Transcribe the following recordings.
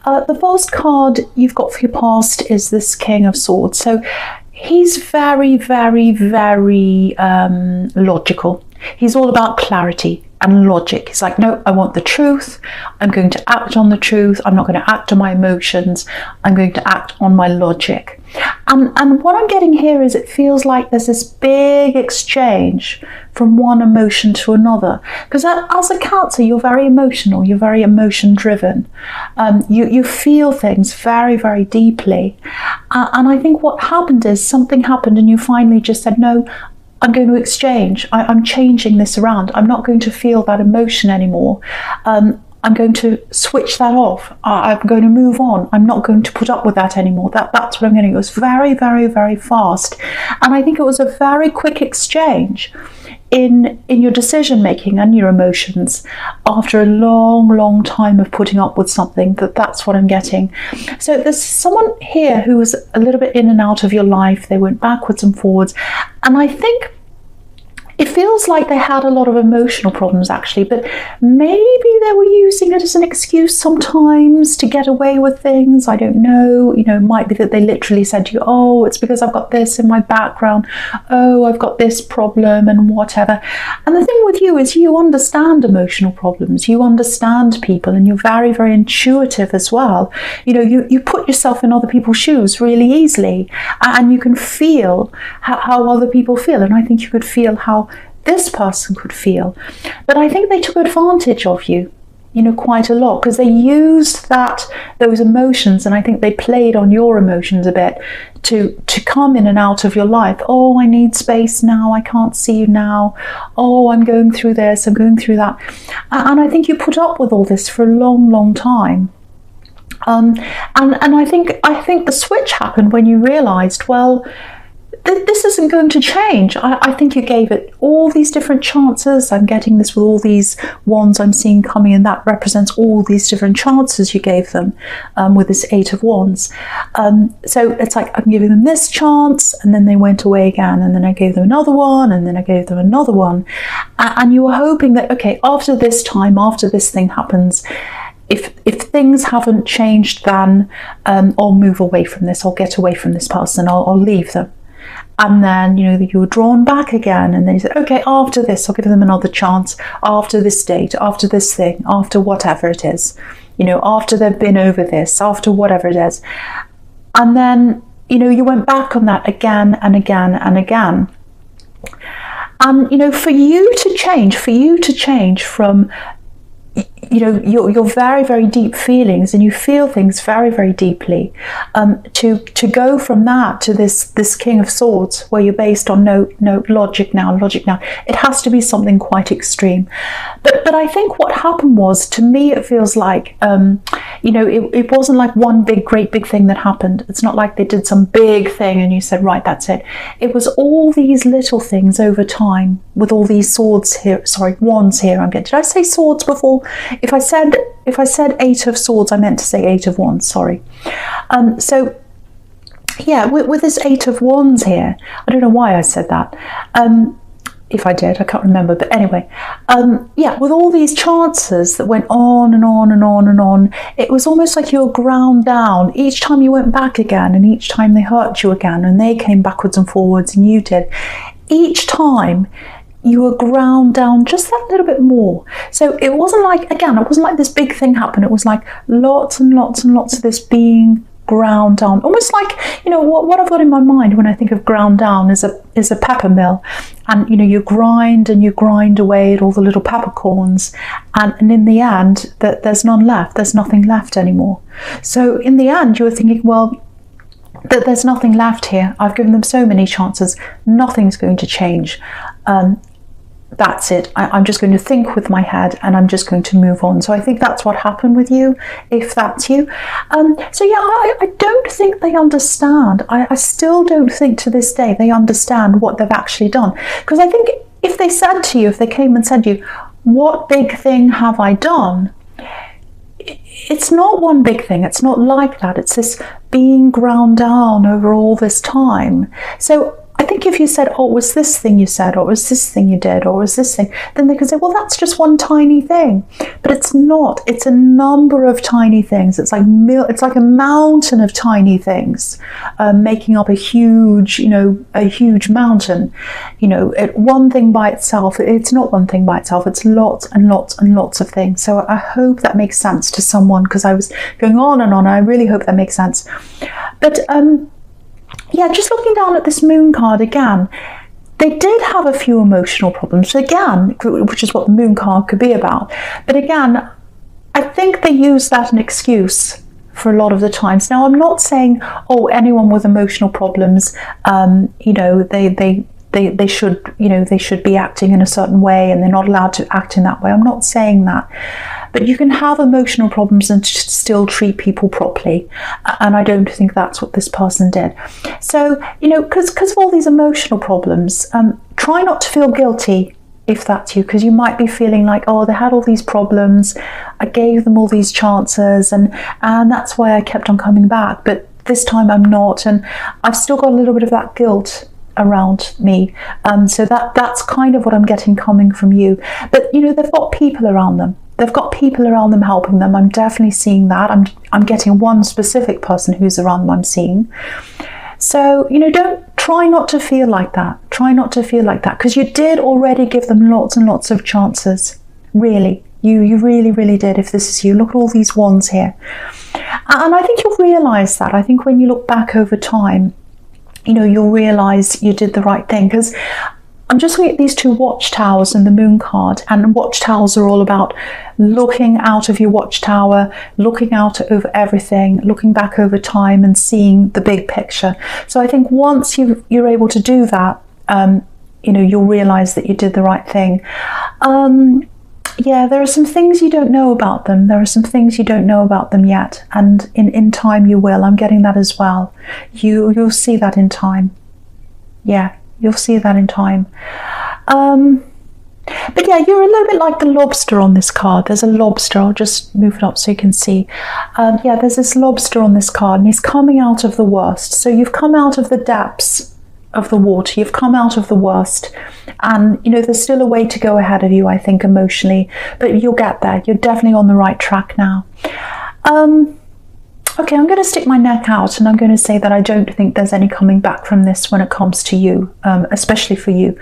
The first card you've got for your past is this King of Swords. So he's very, very, very logical. He's all about clarity and logic. He's like, no, I want the truth. I'm going to act on the truth. I'm not going to act on my emotions. I'm going to act on my logic. And what I'm getting here is it feels like there's this big exchange from one emotion to another. Because as a Cancer, you're very emotional. You're very emotion driven. You feel things very, very deeply. And I think what happened is something happened and you finally just said, no, I'm going to exchange. I'm changing this around. I'm not going to feel that emotion anymore. I'm going to switch that off. I'm going to move on. I'm not going to put up with that anymore. That's what I'm getting. It was very, very, very fast. And I think it was a very quick exchange in your decision making and your emotions after a long, long time of putting up with something. That's what I'm getting. So there's someone here who was a little bit in and out of your life. They went backwards and forwards. And I think it feels like they had a lot of emotional problems actually, but maybe they were using it as an excuse sometimes to get away with things. I don't know. You know, it might be that they literally said to you, oh, it's because I've got this in my background. Oh, I've got this problem and whatever. And the thing with you is you understand emotional problems. You understand people and you're very, very intuitive as well. You know, you put yourself in other people's shoes really easily and you can feel how other people feel. And I think you could feel how this person could feel. But I think they took advantage of you, you know, quite a lot, because they used those emotions, and I think they played on your emotions a bit to come in and out of your life. Oh, I need space now, I can't see you now. Oh, I'm going through this, I'm going through that. And I think you put up with all this for a long, long time. And I think the switch happened when you realized, well, this isn't going to change. I think you gave it all these different chances. I'm getting this with all these wands I'm seeing coming, and that represents all these different chances you gave them with this Eight of Wands. So it's like I'm giving them this chance, and then they went away again, and then I gave them another one, and then I gave them another one. And you were hoping that, okay, after this time, after this thing happens, if things haven't changed, then I'll move away from this, I'll get away from this person, I'll leave them. And then, you know, you were drawn back again, and then you said, okay, after this, I'll give them another chance, after this date, after this thing, after whatever it is, you know, after they've been over this, after whatever it is. And then, you know, you went back on that again and again and again. And, you know, for you to change from, you know, your very, very deep feelings, and you feel things very, very deeply, to go from that to this King of Swords, where you're based on no logic now, it has to be something quite extreme. But I think what happened was, to me, it feels like, you know, it wasn't like one great big thing that happened. It's not like they did some big thing and you said, right, that's it. It was all these little things over time, with all these swords here, wands here. Did I say swords before? If I said Eight of Swords, I meant to say Eight of Wands, sorry. So yeah, with this Eight of Wands here, I don't know why I said that. If I did, I can't remember, but anyway, yeah, with all these chances that went on and on and on and on, it was almost like you were ground down each time you went back again, and each time they hurt you again, and they came backwards and forwards, and you did. Each time you were ground down just that little bit more. So it wasn't like, again, it wasn't like this big thing happened. It was like lots and lots and lots of this being ground down, almost like, you know, what I've got in my mind when I think of ground down is a pepper mill, and you know, you grind and you grind away at all the little peppercorns, and in the end that there's none left, there's nothing left anymore. So in the end you were thinking, well, that there's nothing left here. I've given them so many chances, nothing's going to change. That's it. I'm just going to think with my head, and I'm just going to move on. So I think that's what happened with you, if that's you. So yeah, I don't think they understand. I still don't think to this day they understand what they've actually done. Because I think if they came and said to you, what big thing have I done? It's not one big thing. It's not like that. It's this being ground down over all this time. So I think if you said, oh, it was this thing you said, or it was this thing you did, or it was this thing, then they could say, well, that's just one tiny thing. But it's not. It's a number of tiny things. It's like a mountain of tiny things making up a huge, a huge mountain. One thing by itself, it's not one thing by itself. It's lots and lots and lots of things. So I hope that makes sense to someone, because I was going on and on. I really hope that makes sense. But yeah, just looking down at this moon card again, they did have a few emotional problems, again, which is what the moon card could be about. But again, I think they use that as an excuse for a lot of the times. Now, I'm not saying, oh, anyone with emotional problems, they should be acting in a certain way and they're not allowed to act in that way. I'm not saying that. But you can have emotional problems and still treat people properly. And I don't think that's what this person did. So, because of all these emotional problems, try not to feel guilty if that's you, because you might be feeling like, oh, they had all these problems, I gave them all these chances, and that's why I kept on coming back. But this time I'm not, and I've still got a little bit of that guilt around me. So that's kind of what I'm getting coming from you. But they've got people around them. They've got people around them helping them. I'm definitely seeing that. I'm getting one specific person who's around them I'm seeing. So, don't try not to feel like that. Try not to feel like that, because you did already give them lots and lots of chances. Really. You really, really did, if this is you. Look at all these wands here. And I think you'll realise that. I think when you look back over time, you'll realise you did the right thing. Because I'm just looking at these two watchtowers and the moon card, and watchtowers are all about looking out of your watchtower, looking out over everything, looking back over time and seeing the big picture. So I think once you're able to do that, you'll realise that you did the right thing. Yeah, there are some things you don't know about them. There are some things you don't know about them yet, and in time you will. I'm getting that as well. You'll see that in time. Yeah. You'll see that in time. But yeah, you're a little bit like the lobster on this card. There's a lobster. I'll just move it up so you can see. Yeah, there's this lobster on this card, and he's coming out of the worst. So you've come out of the depths of the water. You've come out of the worst. And, there's still a way to go ahead of you, I think, emotionally. But you'll get there. You're definitely on the right track now. Okay, I'm going to stick my neck out, and I'm going to say that I don't think there's any coming back from this when it comes to you, especially for you.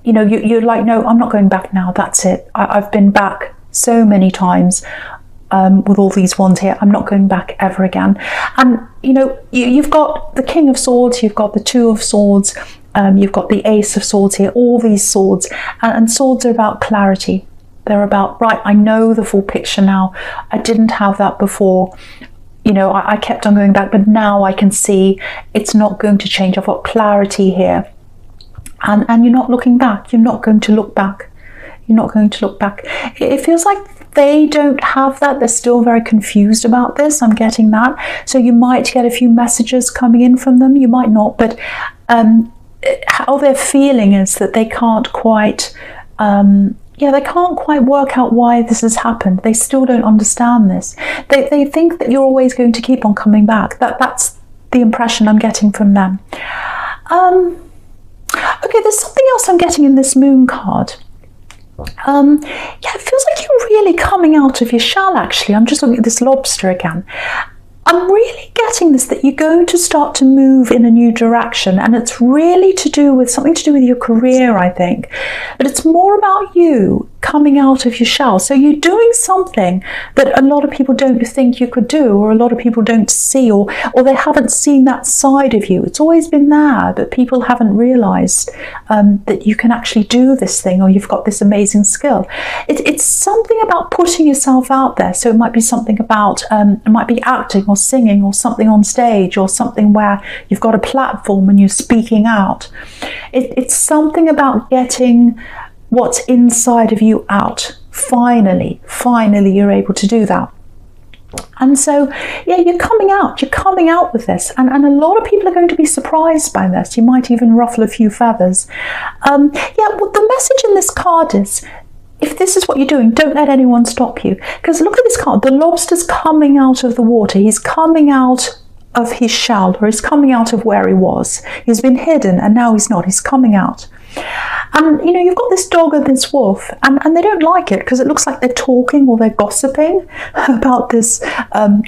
You're like, no, I'm not going back now. That's it. I've been back so many times with all these wands here. I'm not going back ever again. And, you've got the King of Swords, you've got the Two of Swords, you've got the Ace of Swords here, all these swords. And swords are about clarity. They're about, right, I know the full picture now. I didn't have that before. I kept on going back, but now I can see it's not going to change. I've got clarity here. And you're not looking back. You're not going to look back. You're not going to look back. It feels like they don't have that. They're still very confused about this. I'm getting that. So you might get a few messages coming in from them. You might not. But how they're feeling is that they can't quite... they can't quite work out why this has happened. They still don't understand this. They think that you're always going to keep on coming back. That's the impression I'm getting from them. Okay, there's something else I'm getting in this moon card. Yeah, it feels like you're really coming out of your shell, actually. I'm just looking at this lobster again. I'm really getting this, that you're going to start to move in a new direction, and it's really something to do with your career, I think. But it's more about you coming out of your shell. So you're doing something that a lot of people don't think you could do, or a lot of people don't see, or they haven't seen that side of you. It's always been there, but people haven't realized that you can actually do this thing, or you've got this amazing skill. It's something about putting yourself out there. So it might be something about, it might be acting or singing or something on stage, or something where you've got a platform and you're speaking out. It's something about getting what's inside of you out. Finally you're able to do that. And so, yeah, you're coming out with this, and a lot of people are going to be surprised by this. You might even ruffle a few feathers. Well, the message in this card is, if this is what you're doing, don't let anyone stop you. Because look at this card. The lobster's coming out of the water. He's coming out of his shell, or he's coming out of where he was. He's been hidden and now he's not, he's coming out. And you've got this dog and this wolf, and they don't like it because it looks like they're talking or they're gossiping about this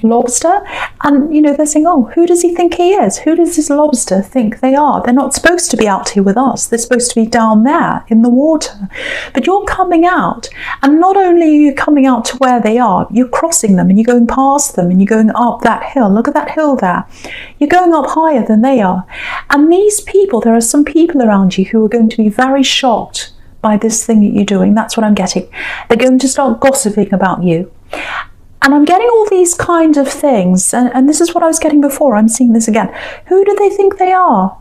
lobster. And they're saying, oh, who does he think he is? Who does this lobster think they are? They're not supposed to be out here with us. They're supposed to be down there in the water. But you're coming out, and not only are you coming out to where they are, you're crossing them and you're going past them and you're going up that hill. Look at that hill there. You're going up higher than they are. And these people, there are some people around you who are going to be very shocked by this thing that you're doing. That's what I'm getting. They're going to start gossiping about you. And I'm getting all these kind of things, and this is what I was getting before. I'm seeing this again. Who do they think they are?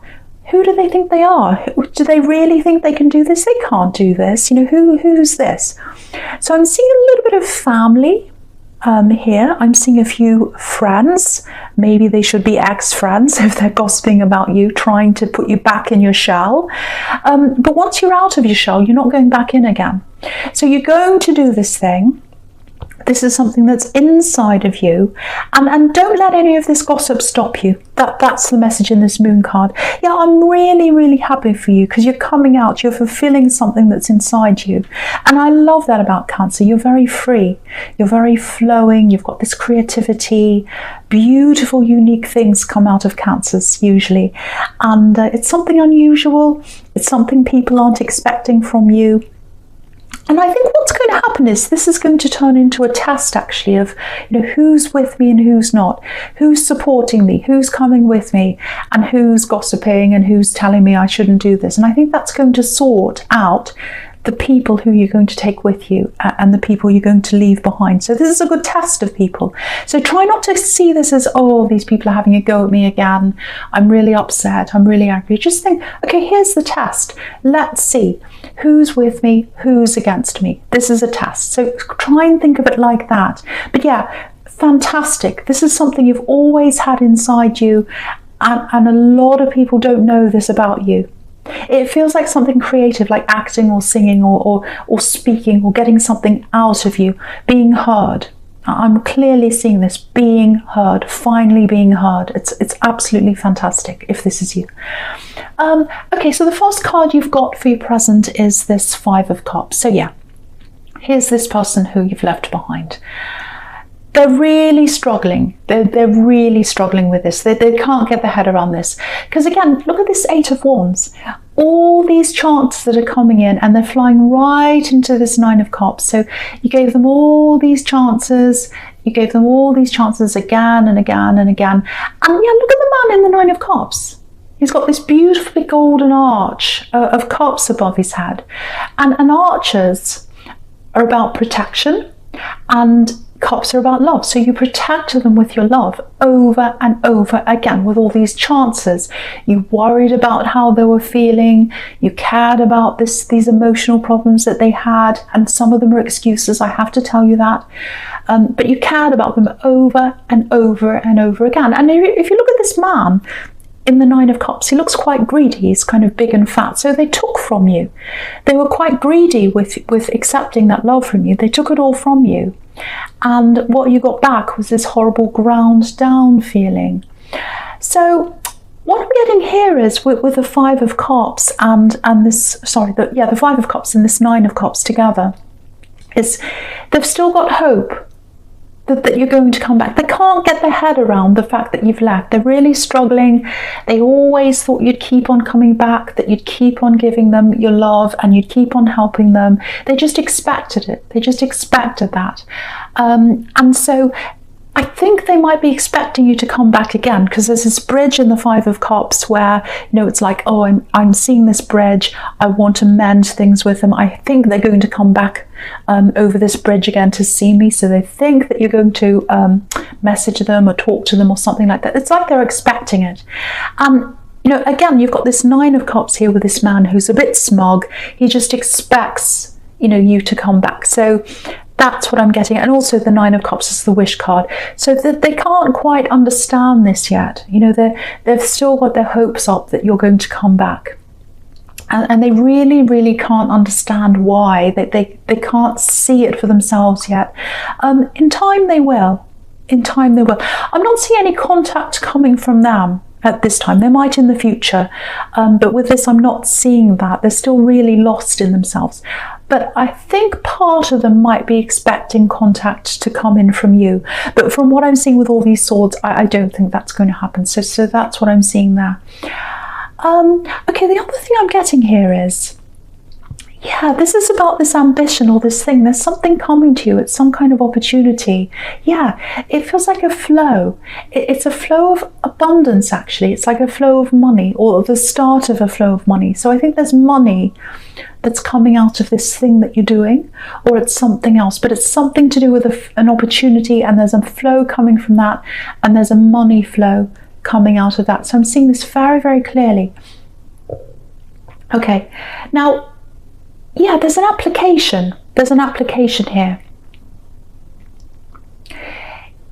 Who do they think they are? Do they really think they can do this? They can't do this. Who's this? So I'm seeing a little bit of family here. I'm seeing a few friends. Maybe they should be ex-friends if they're gossiping about you, trying to put you back in your shell. But once you're out of your shell, you're not going back in again. So you're going to do this thing. This is something that's inside of you, and don't let any of this gossip stop you. That's the message in this moon card. Yeah, I'm really, really happy for you because you're coming out, you're fulfilling something that's inside you. And I love that about Cancer. You're very free, you're very flowing, you've got this creativity, beautiful, unique things come out of Cancers usually. And it's something unusual, it's something people aren't expecting from you. And I think what's going to happen is this is going to turn into a test actually of who's with me and who's not, who's supporting me, who's coming with me, and who's gossiping and who's telling me I shouldn't do this. And I think that's going to sort out the people who you're going to take with you and the people you're going to leave behind. So this is a good test of people. So try not to see this as, oh, these people are having a go at me again. I'm really upset. I'm really angry. Just think, okay, here's the test. Let's see who's with me, who's against me. This is a test. So try and think of it like that. But yeah, fantastic. This is something you've always had inside you, and a lot of people don't know this about you. It feels like something creative, like acting or singing or speaking or getting something out of you, being heard. I'm clearly seeing this, being heard, finally being heard. It's absolutely fantastic if this is you. Okay, so the first card you've got for your present is this Five of Cups. So yeah, here's this person who you've left behind. They're really struggling. They're really struggling with this. They can't get their head around this. Because again, look at this Eight of Wands. All these chances that are coming in and they're flying right into this Nine of Cups. So you gave them all these chances. You gave them all these chances again and again and again. And yeah, look at the man in the Nine of Cups. He's got this beautiful big golden arch of cups above his head. And arches are about protection, and cups are about love. So you protect them with your love over and over again with all these chances. You worried about how they were feeling. You cared about these emotional problems that they had. And some of them are excuses, I have to tell you that. But you cared about them over and over and over again. And if you look at this man in the Nine of Cups, he looks quite greedy. He's kind of big and fat. So they took from you. They were quite greedy with accepting that love from you. They took it all from you. And what you got back was this horrible ground down feeling. So what I'm getting here is with the Five of Cups and this, the Five of Cups and this Nine of Cups together, is they've still got hope that you're going to come back. They can't get their head around the fact that you've left. They're really struggling. They always thought you'd keep on coming back, that you'd keep on giving them your love and you'd keep on helping them. They just expected it. They just expected that. And so I think they might be expecting you to come back again, because there's this bridge in the Five of Cups where, it's like, oh, I'm seeing this bridge. I want to mend things with them. I think they're going to come back over this bridge again to see me. So they think that you're going to message them or talk to them or something like that. It's like they're expecting it. Again, you've got this Nine of Cups here with this man who's a bit smug. He just expects, you to come back. So that's what I'm getting. And also the Nine of Cups is the wish card. So they can't quite understand this yet. They've still got their hopes up that you're going to come back. And they really, really can't understand why. They can't see it for themselves yet. In time they will. in time they will. I'm not seeing any contact coming from them at this time. They might in the future, but with this I'm not seeing that. They're still really lost in themselves. But I think part of them might be expecting contact to come in from you. But from what I'm seeing with all these swords, I don't think that's going to happen. So that's what I'm seeing there. Okay, the other thing I'm getting here is, yeah, this is about this ambition or this thing. There's something coming to you. It's some kind of opportunity. Yeah, it feels like a flow. It's a flow of abundance, actually. It's like a flow of money, or the start of a flow of money. So I think there's money that's coming out of this thing that you're doing, or it's something else, but it's something to do with an opportunity, and there's a flow coming from that, and there's a money flow coming out of that. So I'm seeing this very, very clearly. Okay, now, yeah, there's an application. There's an application here.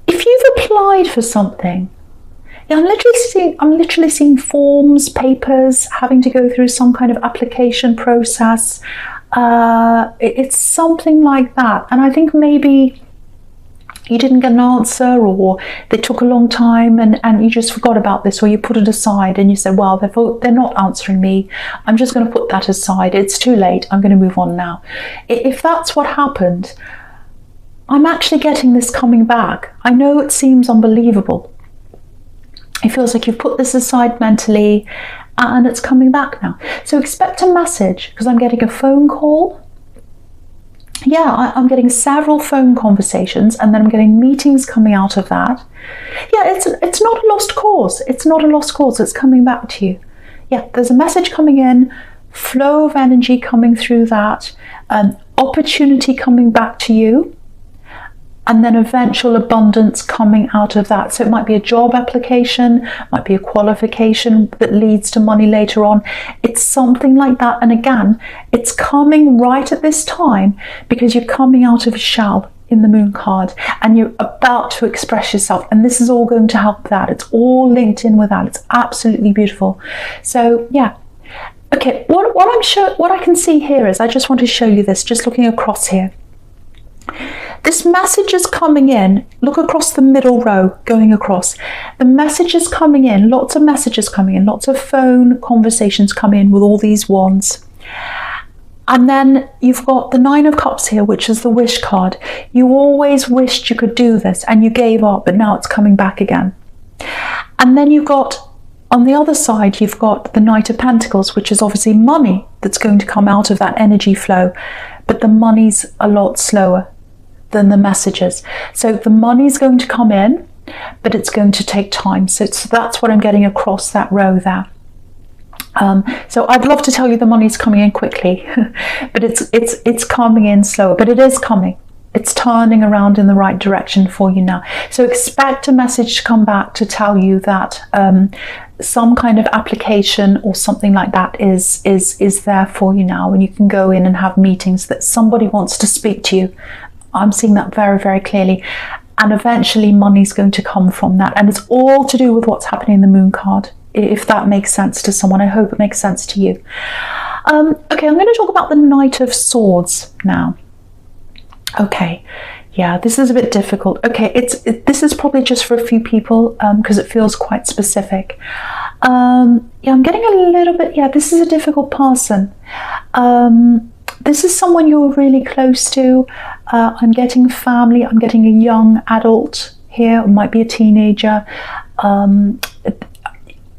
If you've applied for something, yeah, I'm literally seeing forms, papers, having to go through some kind of application process. It's something like that. And I think maybe you didn't get an answer, or they took a long time and you just forgot about this, or you put it aside and you said, well, they're not answering me. I'm just going to put that aside. It's too late. I'm going to move on now. If that's what happened, I'm actually getting this coming back. I know it seems unbelievable. It feels like you've put this aside mentally and it's coming back now. So expect a message, because I'm getting a phone call. Yeah, I'm getting several phone conversations, and then I'm getting meetings coming out of that. Yeah, it's not a lost cause. It's not a lost cause. It's coming back to you. Yeah, there's a message coming in, flow of energy coming through that, opportunity coming back to you, and then eventual abundance coming out of that. So it might be a job application, might be a qualification that leads to money later on. It's something like that. And again, it's coming right at this time because you're coming out of a shell in the moon card and you're about to express yourself. And this is all going to help that. It's all linked in with that. It's absolutely beautiful. So yeah. Okay, what I can see here is, I just want to show you this, just looking across here. This message is coming in. Look across the middle row, going across. The message is coming in, lots of messages coming in, lots of phone conversations come in with all these wands. And then you've got the Nine of Cups here, which is the wish card. You always wished you could do this and you gave up, but now it's coming back again. And then you've got, on the other side, you've got the Knight of Pentacles, which is obviously money that's going to come out of that energy flow. But the money's a lot slower than the messages. So the money's going to come in, but it's going to take time. So that's what I'm getting across that row there. So I'd love to tell you the money's coming in quickly, but it's coming in slower, but it is coming. It's turning around in the right direction for you now. So expect a message to come back to tell you that some kind of application or something like that is there for you now, and you can go in and have meetings, that somebody wants to speak to you. I'm seeing that very, very clearly. And eventually money's going to come from that. And it's all to do with what's happening in the moon card, if that makes sense to someone. I hope it makes sense to you. Okay, I'm going to talk about the Knight of Swords now. Okay, yeah, this is a bit difficult. Okay, this is probably just for a few people because it feels quite specific. Yeah, I'm getting a little bit, yeah, this is a difficult person. This is someone you're really close to. I'm getting family, I'm getting a young adult here, it might be a teenager.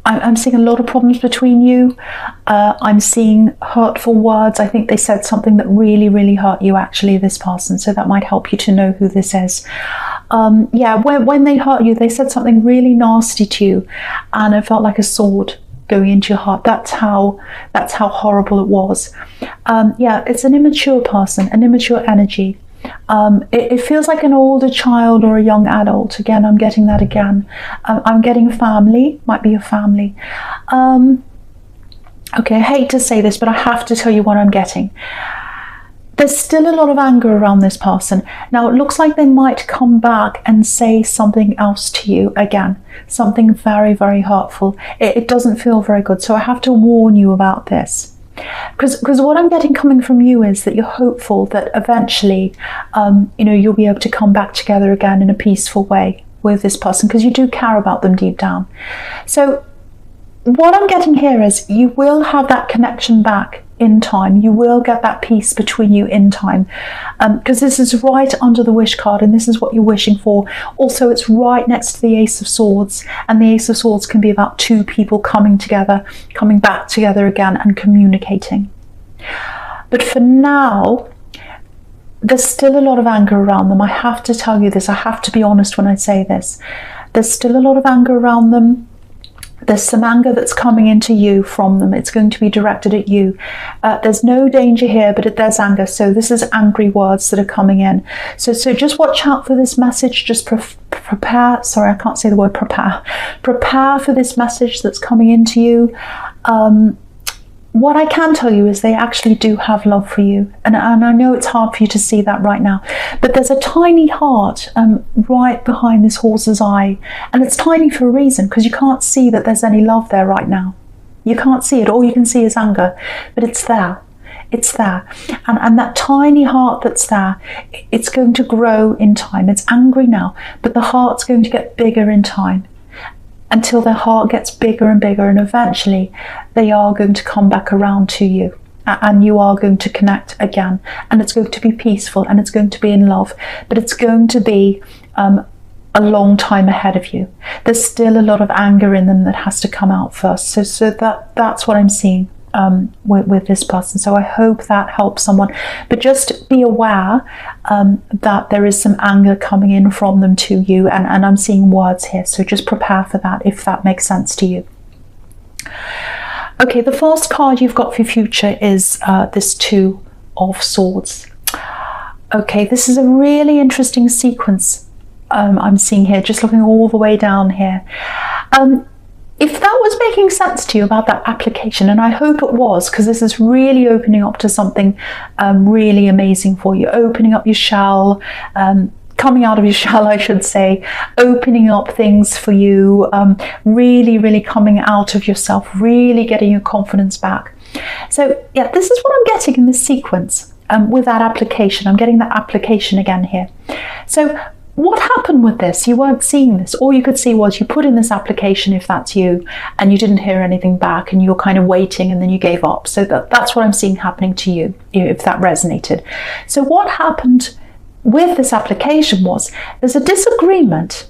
I'm seeing a lot of problems between you. I'm seeing hurtful words. I think they said something that really, really hurt you, actually, this person. So that might help you to know who this is. Yeah, when they hurt you, they said something really nasty to you, and it felt like a sword going into your heart. That's how horrible it was. Yeah, it's an immature person, an immature energy. It feels like an older child or a young adult. Again, I'm getting that again. I'm getting family, might be a family. Okay, I hate to say this, but I have to tell you what I'm getting. There's still a lot of anger around this person. Now, it looks like they might come back and say something else to you again. Something very, very hurtful. It doesn't feel very good. So I have to warn you about this. Because what I'm getting coming from you is that you're hopeful that eventually, you know, you'll be able to come back together again in a peaceful way. with this person because you do care about them deep down. So what I'm getting here is you will have that connection back in time. You will get that peace between you in time, because this is right under the wish card, and this is what you're wishing for. Also, it's right next to the Ace of Swords, and the Ace of Swords can be about two people coming together, coming back together again and communicating. But for now, there's still a lot of anger around them. I have to tell you this. I have to be honest when I say this. There's still a lot of anger around them. There's some anger that's coming into you from them. It's going to be directed at you. There's no danger here, but there's anger. So this is angry words that are coming in. So just watch out for this message. Just prepare. Sorry, I can't say the word prepare. Prepare for this message that's coming into you. What I can tell you is they actually do have love for you. And I know it's hard for you to see that right now, but there's a tiny heart right behind this horse's eye. And it's tiny for a reason, because you can't see that there's any love there right now. You can't see it. All you can see is anger, but it's there. It's there. And that tiny heart that's there, it's going to grow in time. It's angry now, but the heart's going to get bigger in time, until their heart gets bigger and bigger, and eventually they are going to come back around to you, and you are going to connect again, and it's going to be peaceful, and it's going to be in love, but it's going to be a long time ahead of you. There's still a lot of anger in them that has to come out first. So that's what I'm seeing with this person. So I hope that helps someone, but just be aware that there is some anger coming in from them to you, and I'm seeing words here, so just prepare for that if that makes sense to you. Okay, the first card you've got for your future is this Two of Swords. Okay, this is a really interesting sequence I'm seeing here, just looking all the way down here. If that was making sense to you about that application, and I hope it was, because this is really opening up to something really amazing for you, opening up your shell, coming out of your shell, I should say, opening up things for you, really, really coming out of yourself, really getting your confidence back. So yeah, this is what I'm getting in this sequence with that application. I'm getting that application again here. So what happened with this? You weren't seeing this. All you could see was you put in this application, if that's you, and you didn't hear anything back, and you were kind of waiting, and then you gave up. So that's what I'm seeing happening to you, if that resonated. So what happened with this application was there's a disagreement.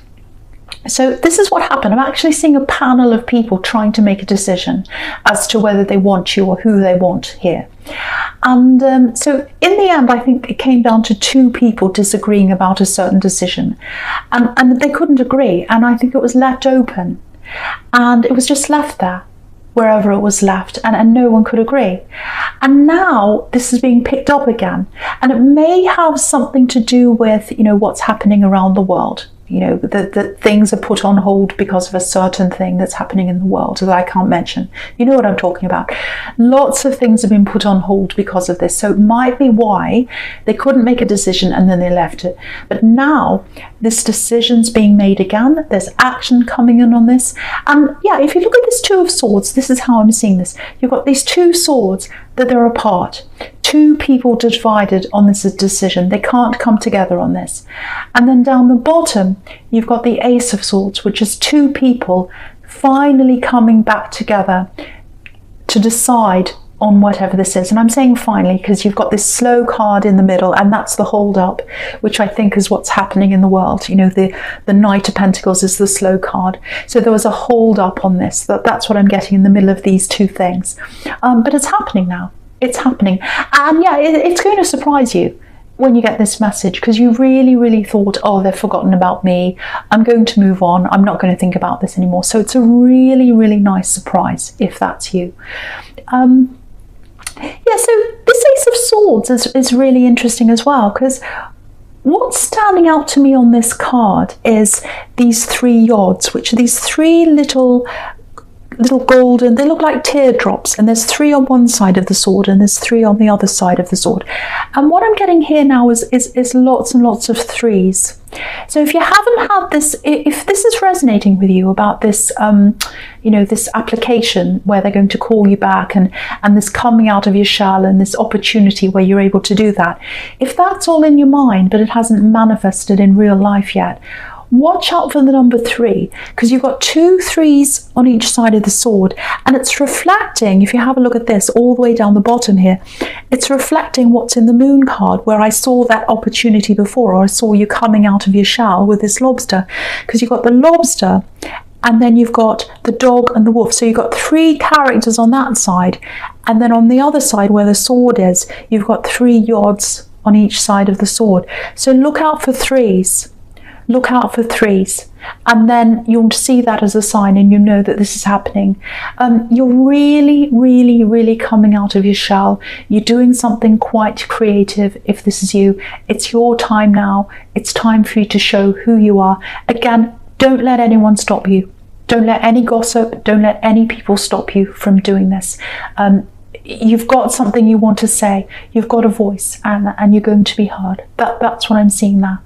So this is what happened. I'm actually seeing a panel of people trying to make a decision as to whether they want you or who they want here. And so in the end, I think it came down to two people disagreeing about a certain decision, and they couldn't agree. And I think it was left open, and it was just left there, wherever it was left, and no one could agree. And now this is being picked up again, and it may have something to do with, you know, what's happening around the world. You know, that things are put on hold because of a certain thing that's happening in the world that I can't mention. You know what I'm talking about. Lots of things have been put on hold because of this. So it might be why they couldn't make a decision and then they left it. But now this decision's being made again. There's action coming in on this. And yeah, if you look at this Two of Swords, this is how I'm seeing this. You've got these two swords that they're apart. Two people divided on this decision. They can't come together on this. And then down the bottom, you've got the Ace of Swords, which is two people finally coming back together to decide on whatever this is. And I'm saying finally because you've got this slow card in the middle, and that's the hold up, which I think is what's happening in the world. You know, the Knight of Pentacles is the slow card. So there was a hold up on this. That's what I'm getting in the middle of these two things. But it's happening now. It's happening. And yeah, it's going to surprise you when you get this message, because you really, really thought, oh, they've forgotten about me. I'm going to move on. I'm not going to think about this anymore. So it's a really, really nice surprise if that's you. Yeah, so this Ace of Swords is really interesting as well, because what's standing out to me on this card is these three yods, which are these three little golden, they look like teardrops, and there's three on one side of the sword and there's three on the other side of the sword. And what I'm getting here now is lots and lots of threes. So if you haven't had this, if this is resonating with you about this, you know, this application where they're going to call you back, and this coming out of your shell, and this opportunity where you're able to do that, if that's all in your mind but it hasn't manifested in real life yet, watch out for the number 3, because you've got 2 3s on each side of the sword, and it's reflecting, if you have a look at this all the way down the bottom here, it's reflecting what's in the moon card, where I saw that opportunity before, or I saw you coming out of your shell with this lobster, because you've got the lobster, and then you've got the dog and the wolf. So you've got 3 characters on that side, and then on the other side where the sword is, you've got 3 yods on each side of the sword. So look out for 3s. Look out for 3s, and then you'll see that as a sign, and you know that this is happening. You're really, really, really coming out of your shell. You're doing something quite creative. If this is you, it's your time now. It's time for you to show who you are. Again, don't let anyone stop you. Don't let any gossip, don't let any people stop you from doing this. You've got something you want to say. You've got a voice, and you're going to be heard. That's what I'm seeing now.